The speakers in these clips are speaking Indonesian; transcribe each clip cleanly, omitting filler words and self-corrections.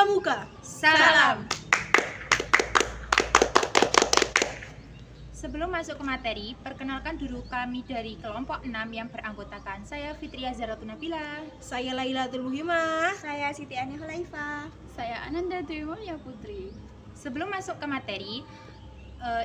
Pramuka. Salam. Sebelum masuk ke materi, perkenalkan dulu kami dari kelompok 6 yang beranggotakan saya Fitria Zaratun Nabila, Saya Lailatul Muhimah. Saya Siti Ani Hulaifa. Saya Ananda Dewi Mulya Putri. Sebelum masuk ke materi,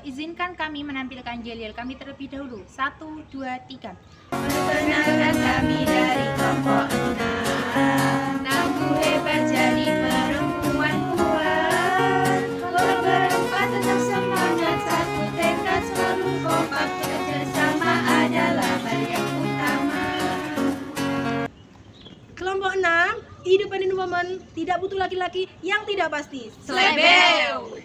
izinkan kami menampilkan yel-yel kami terlebih dahulu. 1, 2, 3. Perkenalkan kami dari kelompok 6. Namu hebat jadi perempuan kuat. Walau berempat tetap semangat, satu tekad selalu kompak. Kerjasama adalah hal yang utama. Kelompok 6, independent woman, tidak butuh laki-laki yang tidak pasti. Slebeu.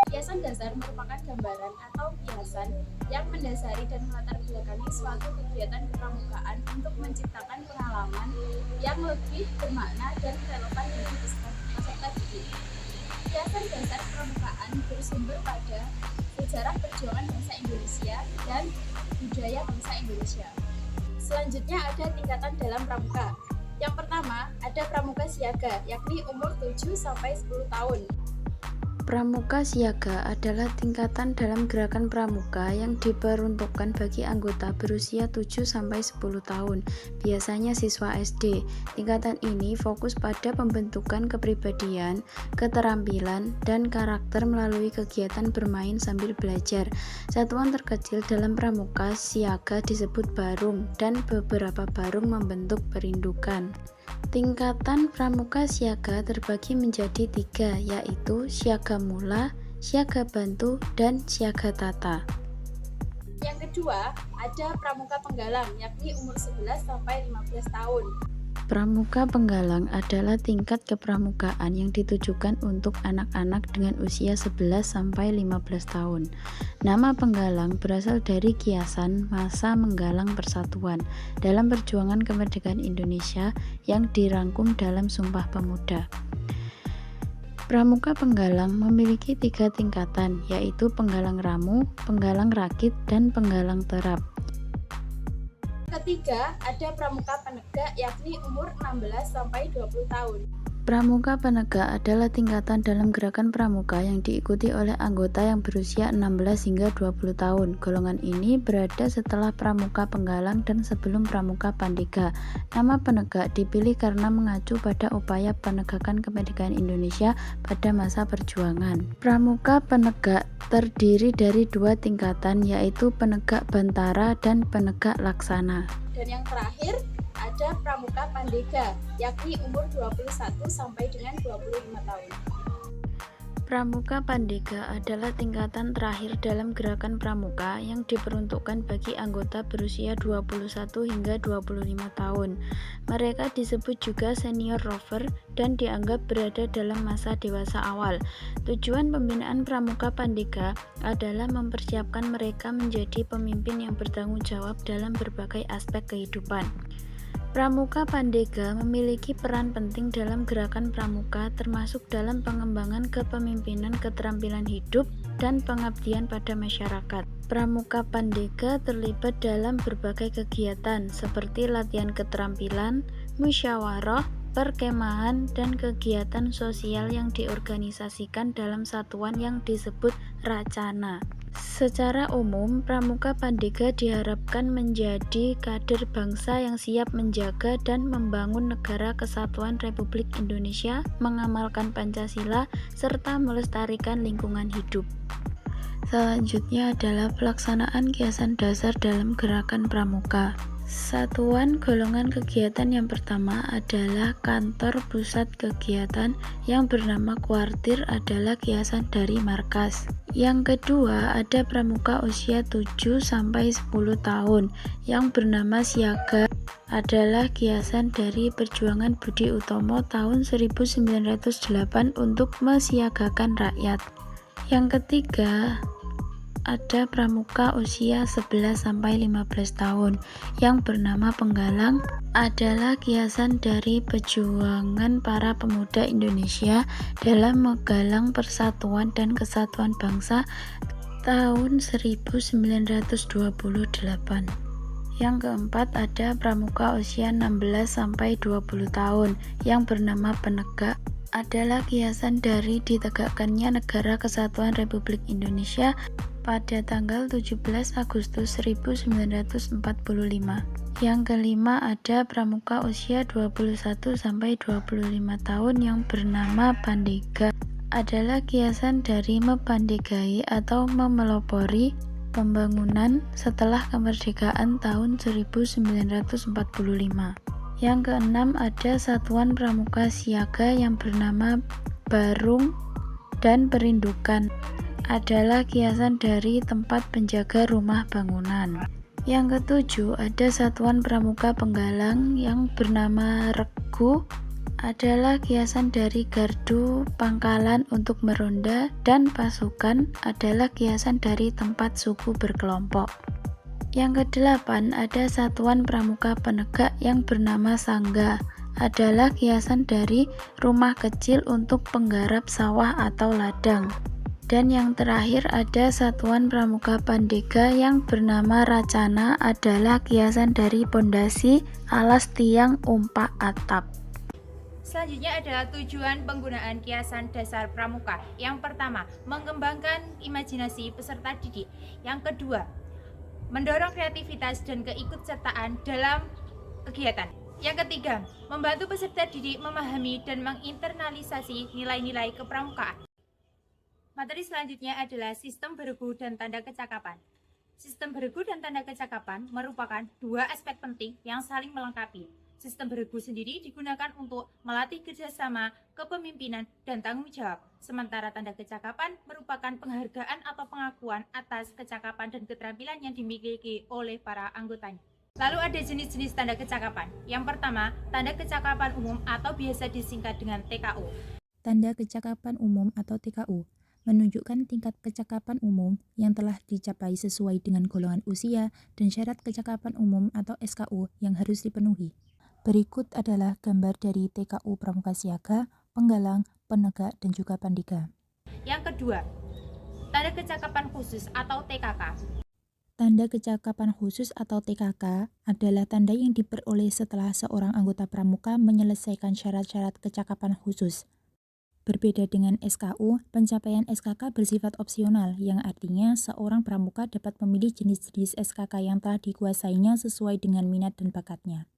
Kiasan dasar merupakan gambaran atau kiasan yang mendasari dan melatar belakangi suatu kegiatan kepramukaan untuk menciptakan pengalaman yang lebih bermakna dan relevan bagi peserta didik. Kiasan dasar kepramukaan bersumber pada sejarah perjuangan bangsa Indonesia dan budaya bangsa Indonesia. Selanjutnya ada tingkatan dalam pramuka. Yang pertama, ada pramuka siaga, yakni umur 7 sampai 10 tahun. Pramuka siaga adalah tingkatan dalam gerakan pramuka yang diperuntukkan bagi anggota berusia 7-10 tahun, biasanya siswa SD. Tingkatan ini fokus pada pembentukan kepribadian, keterampilan, dan karakter melalui kegiatan bermain sambil belajar. Satuan terkecil dalam pramuka siaga disebut barung, dan beberapa barung membentuk perindukan. Tingkatan pramuka siaga terbagi menjadi 3, yaitu siaga mula, siaga bantu, dan siaga tata. Yang kedua, ada pramuka penggalang, yakni umur 11 sampai 15 tahun. Pramuka penggalang adalah tingkat kepramukaan yang ditujukan untuk anak-anak dengan usia 11 sampai 15 tahun. Nama penggalang berasal dari kiasan masa menggalang persatuan dalam perjuangan kemerdekaan Indonesia yang dirangkum dalam Sumpah Pemuda. Pramuka penggalang memiliki 3 tingkatan, yaitu penggalang ramu, penggalang rakit, dan penggalang terap. Ketiga, ada pramuka penegak, yakni umur 16 sampai 20 tahun. Pramuka penegak adalah tingkatan dalam gerakan pramuka yang diikuti oleh anggota yang berusia 16 hingga 20 tahun. Golongan ini berada setelah pramuka penggalang dan sebelum pramuka pandega. Nama penegak dipilih karena mengacu pada upaya penegakan kemerdekaan Indonesia pada masa perjuangan. Pramuka penegak terdiri dari 2 tingkatan, yaitu penegak bantara dan penegak laksana. Dan yang terakhir, ada pramuka pandega, yakni umur 21 sampai dengan 25 tahun. Pramuka pandega adalah tingkatan terakhir dalam gerakan pramuka yang diperuntukkan bagi anggota berusia 21 hingga 25 tahun. Mereka disebut juga senior rover dan dianggap berada dalam masa dewasa awal. Tujuan pembinaan pramuka pandega adalah mempersiapkan mereka menjadi pemimpin yang bertanggung jawab dalam berbagai aspek kehidupan. Pramuka pandega memiliki peran penting dalam gerakan pramuka, termasuk dalam pengembangan kepemimpinan, keterampilan hidup, dan pengabdian pada masyarakat. Pramuka pandega terlibat dalam berbagai kegiatan seperti latihan keterampilan, musyawarah, perkemahan, dan kegiatan sosial yang diorganisasikan dalam satuan yang disebut racana. Secara umum, pramuka pandega diharapkan menjadi kader bangsa yang siap menjaga dan membangun negara kesatuan Republik Indonesia, mengamalkan Pancasila, serta melestarikan lingkungan hidup. Selanjutnya adalah pelaksanaan kiasan dasar dalam gerakan pramuka. Satuan golongan kegiatan yang pertama adalah kantor pusat kegiatan, yang bernama kuartir adalah kiasan dari markas. Yang kedua ada pramuka usia 7 sampai 10 tahun yang bernama siaga, adalah kiasan dari perjuangan Budi Utomo tahun 1908 untuk mesiagakan rakyat. Yang ketiga ada pramuka usia 11-15 tahun yang bernama Penggalang. Adalah kiasan dari perjuangan para pemuda Indonesia dalam menggalang persatuan dan kesatuan bangsa tahun 1928. Yang keempat ada pramuka usia 16-20 tahun yang bernama Penegak. Adalah kiasan dari ditegakkannya Negara Kesatuan Republik Indonesia pada tanggal 17 Agustus 1945. Yang kelima ada pramuka usia 21-25 tahun yang bernama Pandega. Adalah kiasan dari mempandegai atau memelopori pembangunan setelah kemerdekaan tahun 1945. Yang keenam ada satuan pramuka siaga yang bernama Barung dan Perindukan. Adalah kiasan dari tempat penjaga rumah bangunan. Yang ketujuh ada satuan pramuka Penggalang yang bernama Regu. Adalah kiasan dari gardu pangkalan untuk meronda, dan pasukan adalah kiasan dari tempat suku berkelompok. Yang kedelapan ada satuan pramuka Penegak yang bernama Sangga. Adalah kiasan dari rumah kecil untuk penggarap sawah atau ladang. Dan yang terakhir ada satuan pramuka Pandega yang bernama Racana. Adalah kiasan dari pondasi, alas tiang, umpak, atap. Selanjutnya adalah tujuan penggunaan kiasan dasar pramuka. Yang pertama, mengembangkan imajinasi peserta didik. Yang kedua, mendorong kreativitas dan keikutsertaan dalam kegiatan. Yang ketiga, membantu peserta didik memahami dan menginternalisasi nilai-nilai kepramukaan. Materi selanjutnya adalah sistem beregu dan tanda kecakapan. Sistem beregu dan tanda kecakapan merupakan dua aspek penting yang saling melengkapi. Sistem beregu sendiri digunakan untuk melatih kerjasama, kepemimpinan, dan tanggung jawab. Sementara tanda kecakapan merupakan penghargaan atau pengakuan atas kecakapan dan keterampilan yang dimiliki oleh para anggotanya. Lalu ada jenis-jenis tanda kecakapan. Yang pertama, tanda kecakapan umum atau biasa disingkat dengan TKU. Tanda kecakapan umum atau TKU menunjukkan tingkat kecakapan umum yang telah dicapai sesuai dengan golongan usia dan syarat kecakapan umum atau SKU yang harus dipenuhi. Berikut adalah gambar dari TKU Pramuka Siaga, Penggalang, Penegak, dan juga Pandega. Yang kedua, tanda kecakapan khusus atau TKK. Tanda kecakapan khusus atau TKK adalah tanda yang diperoleh setelah seorang anggota pramuka menyelesaikan syarat-syarat kecakapan khusus. Berbeda dengan SKU, pencapaian SKK bersifat opsional, yang artinya seorang pramuka dapat memilih jenis-jenis SKK yang telah dikuasainya sesuai dengan minat dan bakatnya.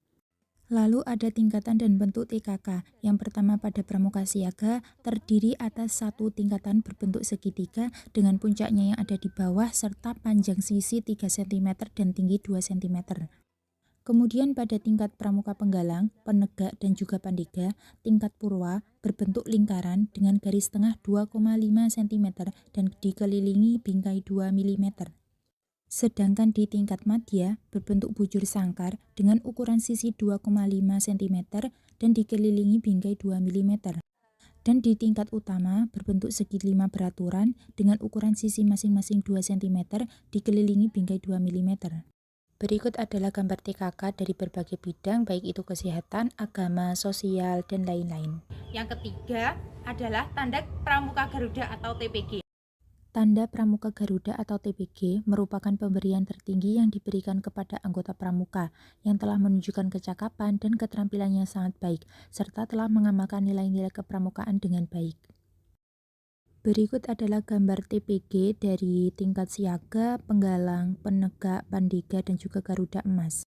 Lalu ada tingkatan dan bentuk TKK. Yang pertama pada pramuka siaga terdiri atas satu tingkatan berbentuk segitiga dengan puncaknya yang ada di bawah serta panjang sisi 3 cm dan tinggi 2 cm. Kemudian pada tingkat pramuka Penggalang, Penegak, dan juga Pandega, tingkat purwa berbentuk lingkaran dengan garis tengah 2,5 cm dan dikelilingi bingkai 2 mm. Sedangkan di tingkat madya berbentuk bujur sangkar dengan ukuran sisi 2,5 cm dan dikelilingi bingkai 2 mm. Dan di tingkat utama berbentuk segi 5 beraturan dengan ukuran sisi masing-masing 2 cm dikelilingi bingkai 2 mm. Berikut adalah gambar TKK dari berbagai bidang baik itu kesehatan, agama, sosial, dan lain-lain. Yang ketiga adalah tanda pramuka Garuda atau TPG. Tanda Pramuka Garuda atau TPG merupakan pemberian tertinggi yang diberikan kepada anggota pramuka yang telah menunjukkan kecakapan dan keterampilannya sangat baik, serta telah mengamalkan nilai-nilai kepramukaan dengan baik. Berikut adalah gambar TPG dari tingkat siaga, Penggalang, Penegak, Pandega, dan juga Garuda Emas.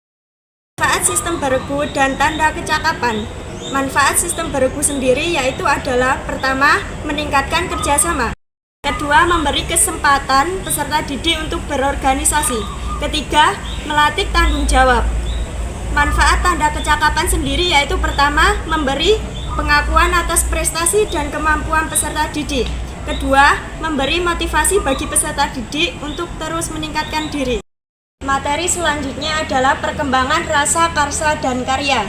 Manfaat sistem beregu dan tanda kecakapan. Manfaat sistem beregu sendiri yaitu adalah pertama, meningkatkan kerjasama. Kedua, memberi kesempatan peserta didik untuk berorganisasi. Ketiga, melatih tanggung jawab. Manfaat tanda kecakapan sendiri yaitu pertama, memberi pengakuan atas prestasi dan kemampuan peserta didik. Kedua, memberi motivasi bagi peserta didik untuk terus meningkatkan diri. Materi selanjutnya adalah perkembangan rasa, karsa, dan karya.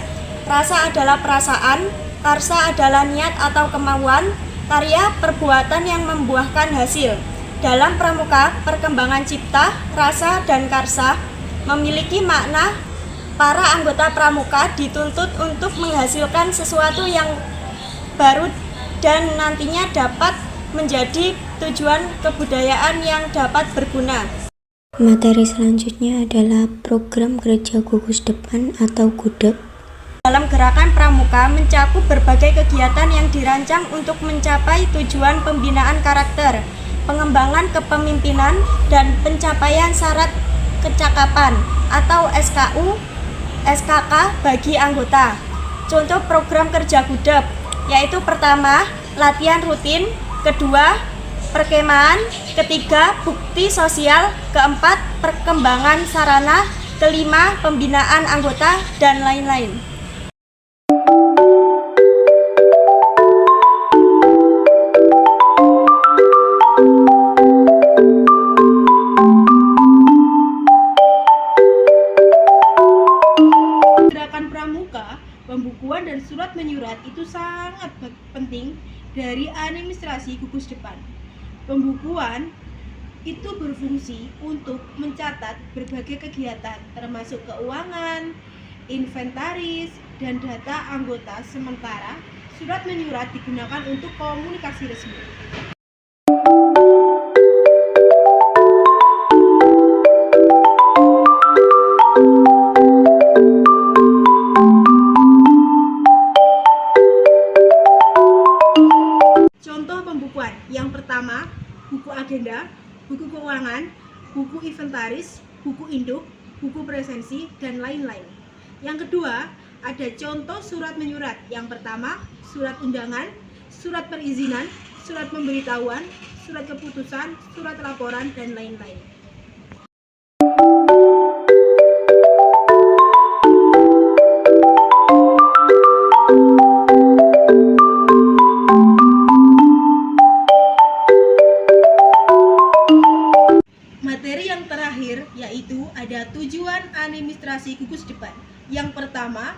Rasa adalah perasaan, karsa adalah niat atau kemauan, karya perbuatan yang membuahkan hasil. Dalam pramuka, perkembangan cipta, rasa, dan karsa memiliki makna. Para anggota pramuka dituntut untuk menghasilkan sesuatu yang baru dan nantinya dapat menjadi tujuan kebudayaan yang dapat berguna. Materi selanjutnya adalah program Gereja Gugus Depan atau GUDEP. Dalam gerakan pramuka mencakup berbagai kegiatan yang dirancang untuk mencapai tujuan pembinaan karakter, pengembangan kepemimpinan, dan pencapaian syarat kecakapan atau SKU, SKK bagi anggota. Contoh program kerja GUDEP yaitu pertama, latihan rutin, kedua, perkemahan, ketiga, bukti sosial, keempat, perkembangan sarana, kelima, pembinaan anggota, dan lain-lain. Gerakan pramuka, pembukuan dan surat menyurat itu sangat penting dari administrasi gugus depan. Pembukuan itu berfungsi untuk mencatat berbagai kegiatan termasuk keuangan, inventaris, dan data anggota, sementara surat menyurat digunakan untuk komunikasi resmi. Contoh pembukuan, yang pertama, buku agenda, buku keuangan, buku inventaris, buku induk, buku presensi, dan lain-lain. Yang kedua, ada contoh surat menyurat. Yang pertama, surat undangan, surat perizinan, surat pemberitahuan, surat keputusan, surat laporan, dan lain-lain. Materi yang terakhir yaitu ada tujuan administrasi gugus depan. Yang pertama,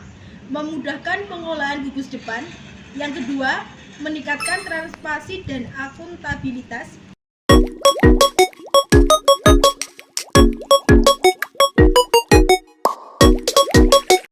memudahkan pengolahan gugus depan. Yang kedua, meningkatkan transparansi dan akuntabilitas.